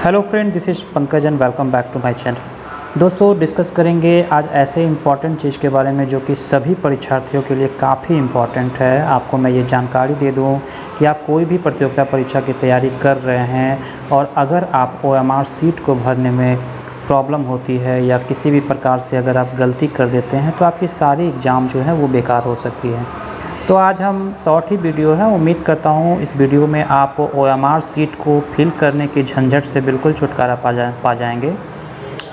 Hello friend, this is Pankaj and welcome back to my channel. दोस्तों, discuss करेंगे आज ऐसे इम्पॉर्टेंट चीज़ के बारे में जो कि सभी परीक्षार्थियों के लिए काफ़ी इम्पॉर्टेंट है। आपको मैं ये जानकारी दे दूं कि आप कोई भी प्रतियोगिता परीक्षा की तैयारी कर रहे हैं और अगर आप OMR सीट को भरने में प्रॉब्लम होती है या किसी भी प्रकार से अगर आप गलती कर देते हैं तो आपकी सारी एग्ज़ाम जो है वो बेकार हो सकती है। तो आज हम शॉर्ट ही वीडियो है, उम्मीद करता हूँ इस वीडियो में आप OMR सीट को फिल करने की झंझट से बिल्कुल छुटकारा पा जाएंगे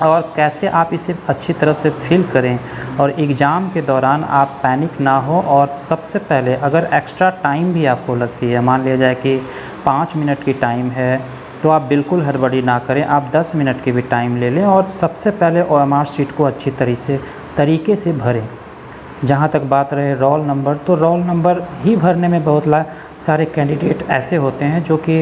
और कैसे आप इसे अच्छी तरह से फिल करें और एग्ज़ाम के दौरान आप पैनिक ना हो। और सबसे पहले अगर एक्स्ट्रा टाइम भी आपको लगती है, मान लिया जाए कि 5 मिनट की टाइम है, तो आप बिल्कुल हड़बड़ी ना करें, आप 10 मिनट की भी टाइम ले लें और सबसे पहले OMR सीट को अच्छी तरीके से भरें। जहाँ तक बात रहे रोल नंबर, तो रोल नंबर ही भरने में बहुत सारे कैंडिडेट ऐसे होते हैं जो कि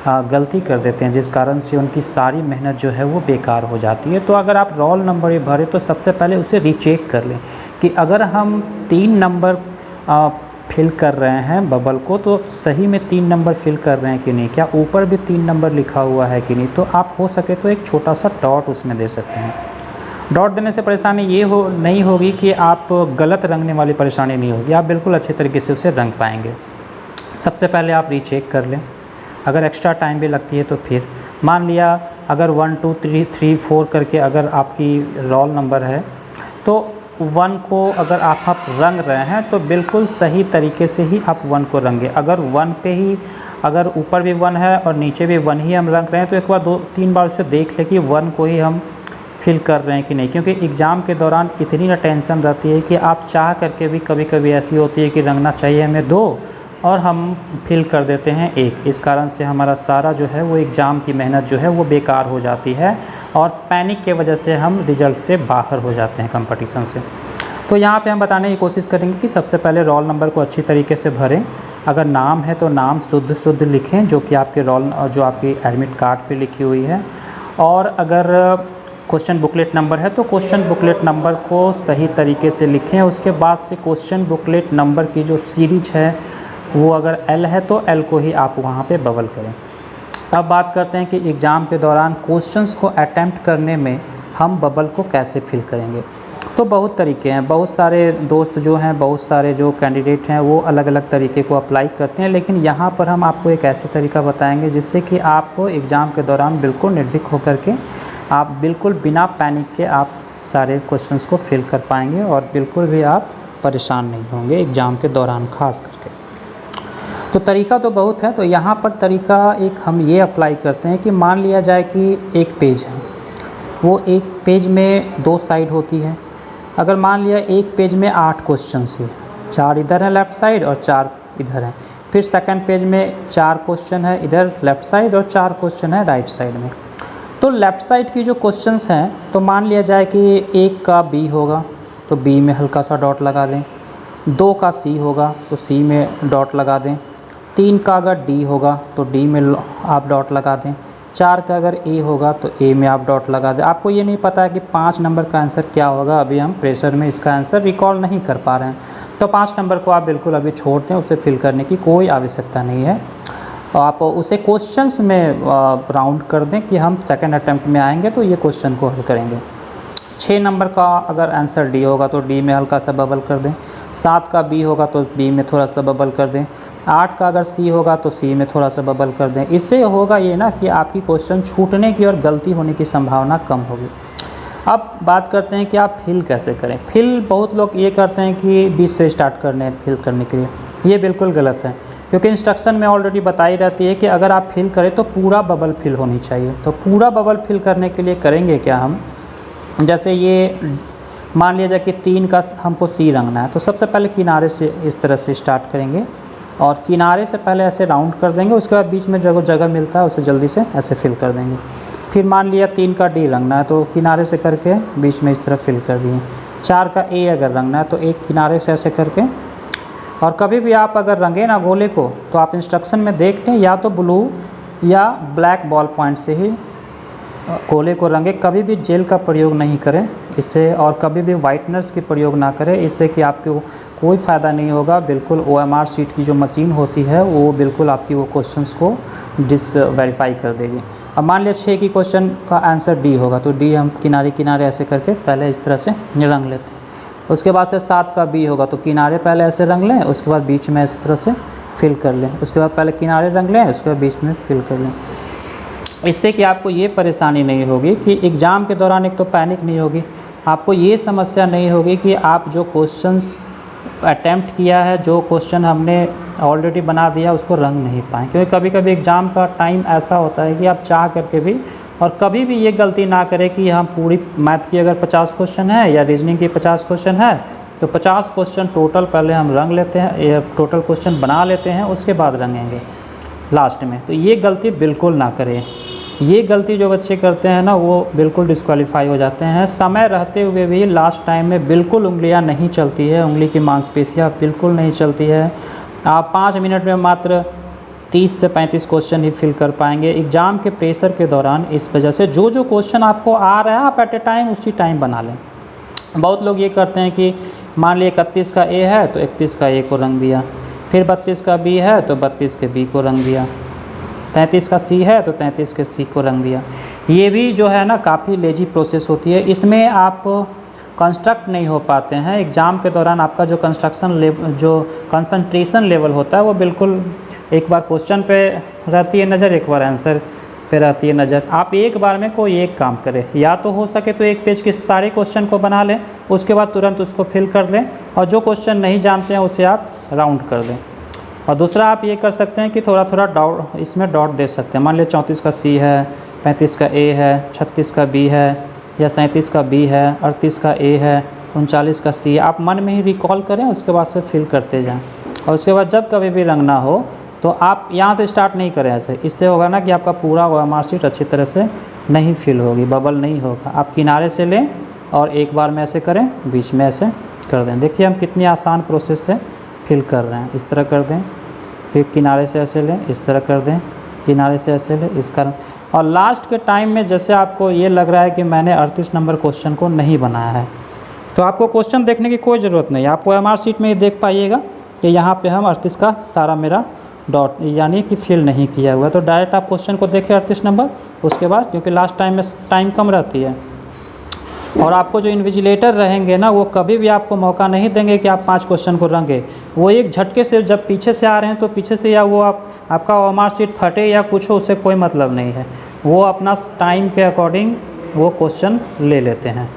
गलती कर देते हैं, जिस कारण से उनकी सारी मेहनत जो है वो बेकार हो जाती है। तो अगर आप रोल नंबर ही भरें तो सबसे पहले उसे रीचेक कर लें कि अगर हम 3 नंबर फिल कर रहे हैं बबल को, तो सही में 3 नंबर फिल कर रहे हैं कि नहीं, क्या ऊपर भी 3 नंबर लिखा हुआ है कि नहीं। तो आप हो सके तो एक छोटा सा डॉट उसमें दे सकते हैं। डॉट देने से परेशानी ये नहीं होगी कि आप गलत रंगने वाली परेशानी नहीं होगी, आप बिल्कुल अच्छे तरीके से उसे रंग पाएंगे। सबसे पहले आप रीचेक कर लें, अगर एक्स्ट्रा टाइम भी लगती है तो फिर मान लिया अगर 1 2 3 4 करके अगर आपकी रोल नंबर है तो 1 को अगर आप रंग रहे हैं तो बिल्कुल सही तरीके से ही आप 1 को रंगे। अगर 1 पे ही अगर ऊपर भी 1 है और नीचे भी 1 ही हम रंग रहे हैं तो एक बार 2-3 बार उसे देख लें कि 1 को ही हम फिल कर रहे हैं कि नहीं, क्योंकि एग्ज़ाम के दौरान इतनी ना टेंशन रहती है कि आप चाह करके भी कभी कभी ऐसी होती है कि रंगना चाहिए हमें 2 और हम फिल कर देते हैं 1। इस कारण से हमारा सारा जो है वो एग्ज़ाम की मेहनत जो है वो बेकार हो जाती है और पैनिक के वजह से हम रिज़ल्ट से बाहर हो जाते हैं कंपटीशन से। तो यहाँ पे हम बताने की कोशिश करेंगे कि सबसे पहले रोल नंबर को अच्छी तरीके से भरें। अगर नाम है तो नाम शुद्ध लिखें जो कि आपके जो आपकी एडमिट कार्ड पर लिखी हुई है। और अगर क्वेश्चन बुकलेट नंबर है तो क्वेश्चन बुकलेट नंबर को सही तरीके से लिखें। उसके बाद से क्वेश्चन बुकलेट नंबर की जो सीरीज है वो अगर L है तो L को ही आप वहाँ पे बबल करें। अब बात करते हैं कि एग्ज़ाम के दौरान क्वेश्चंस को अटैम्प्ट करने में हम बबल को कैसे फिल करेंगे। तो बहुत तरीके हैं, बहुत सारे दोस्त जो हैं, बहुत सारे जो कैंडिडेट हैं वो अलग अलग तरीके को अप्लाई करते हैं, लेकिन यहाँ पर हम आपको एक ऐसे तरीका बताएँगे जिससे कि आप एग्ज़ाम के दौरान बिल्कुल निर्भीक होकर के आप बिल्कुल बिना पैनिक के आप सारे क्वेश्चंस को फिल कर पाएंगे और बिल्कुल भी आप परेशान नहीं होंगे एग्ज़ाम के दौरान खास करके। तो तरीका तो बहुत है, तो यहाँ पर तरीका एक हम ये अप्लाई करते हैं कि मान लिया जाए कि एक पेज है, वो एक पेज में 2 साइड होती है। अगर मान लिया एक पेज में 8 क्वेश्चंस है, 4 इधर हैं लेफ़्ट साइड और 4 इधर हैं। फिर सेकंड पेज में 4 क्वेश्चन है इधर लेफ़्ट साइड और 4 क्वेश्चन है राइट साइड में। तो लेफ़्ट साइड की जो क्वेश्चंस हैं तो मान लिया जाए कि 1 का B होगा तो B में हल्का सा डॉट लगा दें, 2 का C होगा तो C में डॉट लगा दें, 3 का अगर D होगा तो D में आप डॉट लगा दें, 4 का अगर A होगा तो A में आप डॉट लगा दें। आपको ये नहीं पता है कि 5 नंबर का आंसर क्या होगा, अभी हम प्रेशर में इसका आंसर रिकॉल नहीं कर पा रहे हैं, तो 5 नंबर को आप बिल्कुल अभी छोड़ दें, उसे फिल करने की कोई आवश्यकता नहीं है। आप उसे क्वेश्चंस में राउंड कर दें कि हम सेकंड अटेम्प्ट में आएंगे तो ये क्वेश्चन को हल करेंगे। 6 नंबर का अगर आंसर D होगा तो D में हल्का सा बबल कर दें, 7 का B होगा तो B में थोड़ा सा बबल कर दें, 8 का अगर C होगा तो C में थोड़ा सा बबल कर दें। इससे होगा ये ना कि आपकी क्वेश्चन छूटने की और गलती होने की संभावना कम होगी। अब बात करते हैं कि आप फिल कैसे करें। फिल बहुत लोग ये करते हैं कि बीच से स्टार्ट करने फिल करने के लिए, ये बिल्कुल गलत है, क्योंकि इंस्ट्रक्शन में ऑलरेडी बताई रहती है कि अगर आप फिल करें तो पूरा बबल फिल होनी चाहिए। तो पूरा बबल फिल करने के लिए करेंगे क्या हम, जैसे ये मान लिया जाए कि 3 का हमको C रंगना है, तो सबसे पहले किनारे से इस तरह से स्टार्ट करेंगे और किनारे से पहले ऐसे राउंड कर देंगे, उसके बाद बीच में जगह मिलता है उसे जल्दी से ऐसे फिल कर देंगे। फिर मान लिया 3 का D रंगना है तो किनारे से करके बीच में इस तरह फिल कर दिए। 4 का A अगर रंगना है तो एक किनारे से ऐसे करके, और कभी भी आप अगर रंगे ना गोले को तो आप इंस्ट्रक्शन में देख लें, या तो ब्लू या ब्लैक बॉल पॉइंट से ही गोले को रंगे, कभी भी जेल का प्रयोग नहीं करें इससे, और कभी भी वाइटनर्स की प्रयोग ना करें, इससे कि आपको कोई फ़ायदा नहीं होगा। बिल्कुल OMR सीट की जो मशीन होती है वो बिल्कुल आपकी वो क्वेश्चंस को वेरीफाई कर देगी। अब मान लिया 6 की क्वेश्चन का आंसर डी होगा, तो डी हम किनारे किनारे ऐसे करके पहले इस तरह से रंग लेते हैं। उसके बाद से 7 का बी होगा, तो किनारे पहले ऐसे रंग लें, उसके बाद बीच में इस तरह से फिल कर लें। उसके बाद पहले किनारे रंग लें, उसके बाद बीच में फिल कर लें। इससे कि आपको ये परेशानी नहीं होगी कि एग्ज़ाम के दौरान एक तो पैनिक नहीं होगी, आपको ये समस्या नहीं होगी कि आप जो क्वेश्चंस अटैम्प्ट किया है, जो क्वेश्चन हमने ऑलरेडी बना दिया, उसको रंग नहीं पाएँ। क्योंकि कभी कभी एग्ज़ाम का टाइम ऐसा होता है कि आप चाह करके भी, और कभी भी ये गलती ना करें कि हम पूरी मैथ की अगर 50 क्वेश्चन है या रीजनिंग की 50 क्वेश्चन है, तो 50 क्वेश्चन टोटल पहले हम रंग लेते हैं, या टोटल क्वेश्चन बना लेते हैं, उसके बाद रंगेंगे लास्ट में। तो ये गलती बिल्कुल ना करें। ये गलती जो बच्चे करते हैं ना, वो बिल्कुल डिस्क्वालीफाई हो जाते हैं। समय रहते हुए भी लास्ट टाइम में बिल्कुल उंगलियां नहीं चलती है, उंगली की मांसपेशियां बिल्कुल नहीं चलती है। आप 5 मिनट में मात्र 30 से 35 क्वेश्चन ही फिल कर पाएंगे। एग्ज़ाम के प्रेशर के दौरान इस वजह से जो क्वेश्चन आपको आ रहा है, आप एट ए टाइम उसी टाइम बना लें। बहुत लोग ये करते हैं कि मान लिया 31 का ए है तो 31 का ए को रंग दिया, फिर 32 का बी है तो 32 के बी को रंग दिया, 33 का सी है तो 33 के सी को रंग दिया। ये भी जो है ना काफ़ी लेजी प्रोसेस होती है, इसमें आप कंस्ट्रक्ट नहीं हो पाते हैं। एग्ज़ाम के दौरान आपका जो कंसंट्रेशन लेवल होता है वो बिल्कुल, एक बार क्वेश्चन पे रहती है नज़र, एक बार आंसर पे रहती है नज़र। आप एक बार में कोई एक काम करें, या तो हो सके तो एक पेज के सारे क्वेश्चन को बना लें, उसके बाद तुरंत उसको फिल कर लें, और जो क्वेश्चन नहीं जानते हैं उसे आप राउंड कर दें। और दूसरा आप ये कर सकते हैं कि थोड़ा थोड़ा डॉट, इसमें डॉट दे सकते हैं। मान लिया 34 का सी है, 35 का ए है, 36 का बी है, या 37 का बी है, 38 का ए है, 39 का सी है। आप मन में ही रिकॉल करें, उसके बाद से फिल करते जाएं। और उसके बाद जब कभी भी रंगना हो तो आप यहाँ से स्टार्ट नहीं करें ऐसे। इससे होगा ना कि आपका पूरा OMR शीट अच्छी तरह से नहीं फिल होगी, बबल नहीं होगा। आप किनारे से लें और एक बार में ऐसे करें, बीच में ऐसे कर दें। देखिए हम कितनी आसान प्रोसेस से फिल कर रहे हैं। इस तरह कर दें, फिर किनारे से ऐसे लें, इस तरह कर दें, किनारे से ऐसे लें, इसका। और लास्ट के टाइम में जैसे आपको ये लग रहा है कि मैंने 38 नंबर क्वेश्चन को नहीं बनाया है, तो आपको क्वेश्चन देखने की कोई ज़रूरत नहीं। आप OMR शीट में ये देख पाइएगा कि यहाँ पे हम 38 का सारा मेरा डॉट यानी कि फिल नहीं किया हुआ। तो डायरेक्ट आप क्वेश्चन को देखें 38 नंबर, उसके बाद क्योंकि लास्ट टाइम में टाइम कम रहती है, और आपको जो इन्विजिलेटर रहेंगे ना, वो कभी भी आपको मौका नहीं देंगे कि आप 5 क्वेश्चन को रंगे। वो एक झटके से, जब पीछे से आ रहे हैं तो पीछे से, या वो आपका OMR शीट फटे या कुछ हो, उससे कोई मतलब नहीं है। वो अपना टाइम के अकॉर्डिंग वो क्वेश्चन ले लेते हैं।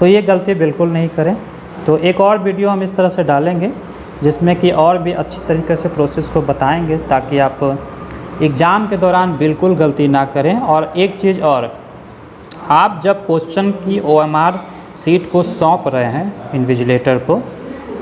तो ये गलती बिल्कुल नहीं करें। तो एक और वीडियो हम इस तरह से डालेंगे जिसमें कि और भी अच्छी तरीके से प्रोसेस को बताएंगे, ताकि आप एग्ज़ाम के दौरान बिल्कुल गलती ना करें। और एक चीज़ और, आप जब क्वेश्चन की OMR शीट को सौंप रहे हैं इन्विजिलेटर को,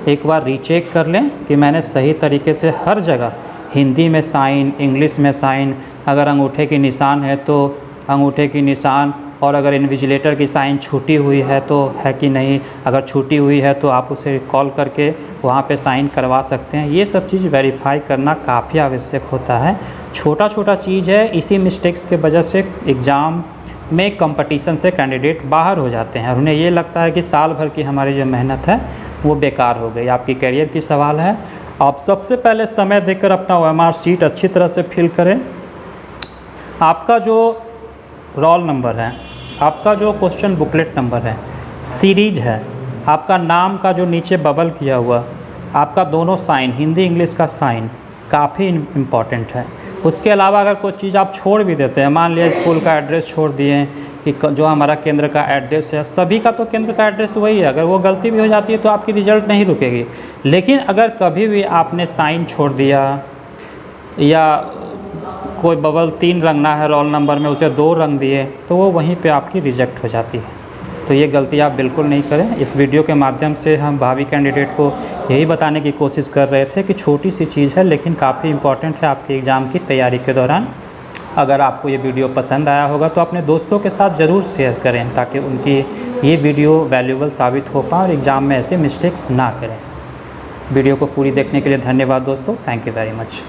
एक बार रीचेक कर लें कि मैंने सही तरीके से हर जगह, हिंदी में साइन, इंग्लिश में साइन, अगर अंगूठे की निशान है तो अंगूठे की निशान, और अगर इन्विजिलेटर की साइन छूटी हुई है तो है कि नहीं, अगर छूटी हुई है तो आप उसे कॉल करके वहाँ पे साइन करवा सकते हैं। ये सब चीज़ वेरीफाई करना काफ़ी आवश्यक होता है। छोटा छोटा चीज़ है, इसी मिस्टेक्स के वजह से एग्ज़ाम में कंपटीशन से कैंडिडेट बाहर हो जाते हैं, और उन्हें ये लगता है कि साल भर की हमारी जो मेहनत है वो बेकार हो गई। आपकी करियर की सवाल है। आप सबसे पहले समय देकर अपना OMR शीट अच्छी तरह से फिल करें। आपका जो रोल नंबर है, आपका जो क्वेश्चन बुकलेट नंबर है, सीरीज है, आपका नाम का जो नीचे बबल किया हुआ, आपका दोनों साइन, हिंदी इंग्लिश का साइन काफ़ी इम्पॉर्टेंट है। उसके अलावा अगर कोई चीज़ आप छोड़ भी देते हैं, मान लिया स्कूल का एड्रेस छोड़ दिए कि जो हमारा केंद्र का एड्रेस है, सभी का तो केंद्र का एड्रेस वही है, अगर वो गलती भी हो जाती है तो आपकी रिजल्ट नहीं रुकेगी। लेकिन अगर कभी भी आपने साइन छोड़ दिया, या कोई बबल 3 रंगना है रोल नंबर में, उसे 2 रंग दिए, तो वो वहीं पे आपकी रिजेक्ट हो जाती है। तो ये गलती आप बिल्कुल नहीं करें। इस वीडियो के माध्यम से हम भावी कैंडिडेट को यही बताने की कोशिश कर रहे थे कि छोटी सी चीज़ है लेकिन काफ़ी इम्पॉर्टेंट है आपके एग्ज़ाम की तैयारी के दौरान। अगर आपको ये वीडियो पसंद आया होगा तो अपने दोस्तों के साथ ज़रूर शेयर करें, ताकि उनकी ये वीडियो वैल्यूएबल साबित हो पाए और एग्ज़ाम में ऐसे मिस्टेक्स ना करें। वीडियो को पूरी देखने के लिए धन्यवाद दोस्तों। Thank you very much.